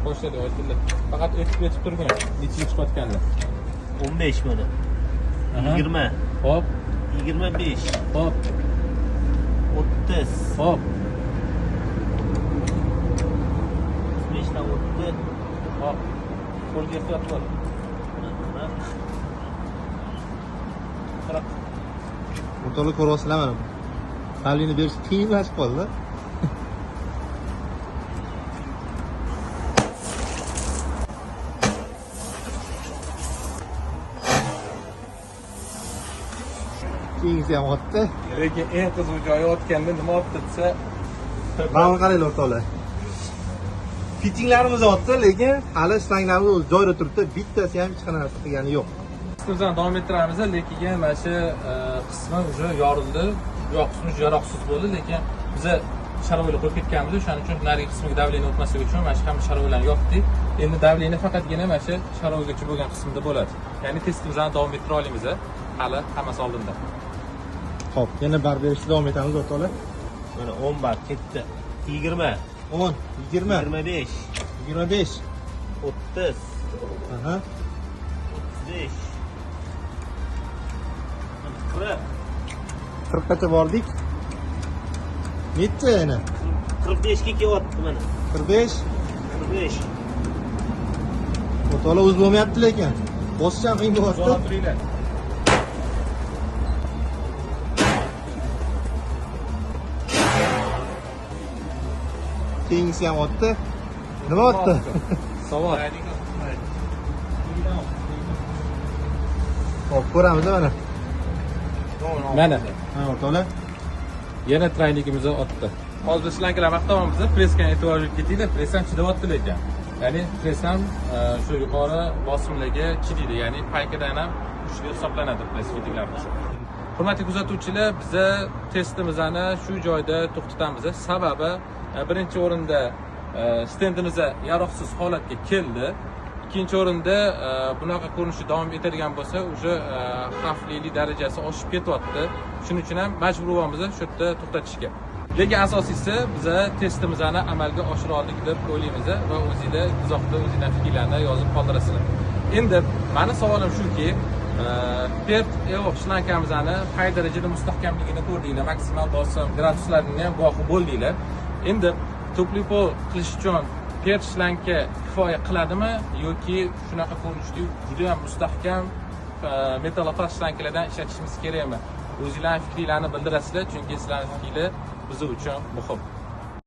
Boshladi ochildi. Faqat o'tib ketib turgan. Necha chiqayotganda? 15 mana. 20. Hop, 25. hop, 30. hop. 35 dan 30. Hop. Qo'lga ehtiyot bo'l. Qarab. O'rtoqlik ko'ryapsizlar mana. Davleni berish qiyinlashib qoldi. Keyingisi ham otdi. Lekin eng qiziq joyi otganda nima otdi desa, Mana qaranglar o'rtoqlar. Fitinglarimiz otdi, lekin hali slanglarimiz o'z joyida turibdi. Bittasi ham hech qanaqa narsa qilgani yo'q. qismimizni davom ettiramiz, lekin mana shu qismi уже yorildi. Bu yoq qismi yaroqsiz bo'ldi, lekin biz sharoyli qo'yib ketganmiz. O'shaning uchun narigi qismiga davleniya o'tmasligi uchun mana shu ham sharoylarni yopdik. Endi davleniya faqatgina mana shu sharoygacha bo'lgan qismda bo'ladi. Ya'ni testimizni davom ettira olamiz. Hali hammasi oldinda. Xo'p, yana bar berishda davom etamiz o'rtoqlar. Mana 10 bar ketdi. 20. 10, 20, 25. 25. 30. Aha. 35. 40. 40 gacha bordik. Necha yana? 45 ga kelyapti mana. 45. 45. O'rtoqlar o'z bo'lmayapti lekin. Bosish ham qiyin bo'lyapti. Zo'rab turinglar. Keyingisi ham otdi. Nima otdi? Savol. Xo'p, ko'ramiz mana. Mana. Ha, o'rtoqlar. Yana trayligimizni otdi. Hozir shlankalar maqtayapmiz. Pressga e'tibor berib ketinglar. Press ham chidyapti lekin. Ya'ni press ham shu yuqori bosimlarga chidaydi. Ya'ni paykadan ham kuchli hisoblanadi press fitinglarimiz. Hurmatli kuzatuvchilar, biz testimizni shu joyda to'xtatamiz. Sababi birinchi o'rinda stendimiz yaroqsiz holatga keldi. Ikkinchi o'rinda bunaqa ko'rinishi davom etadigan bo'lsa, o'sha xavflilik darajasi oshib ketyapti. Shuning uchun ham majbur bo'lamiz shu yerda to'xtatishga. Lekin asosiysi biz testimizni amalga oshira oldik deb o'ylaymiz va o'zingizlar izohda o'zingizlar fikrlarni yozib qoldirasizlar. Endi meni savolim shuki, PERT EOX shlankamizni qay darajada mustahkamligini ko'rdinglar, maksimal bosim, graduslarni ham guvohi bo'ldinglar. Endi to'pli-pol qilish uchun PERT shlanka kifoya qiladimi yoki shunaqa ko'rinishda juda ham mustahkam metallopast shlankalardan ishlatishimiz kerakmi? O'zingizlarning fikrlaringizni bildirasizlar, chunki sizlarning fikringiz biz uchun muhim.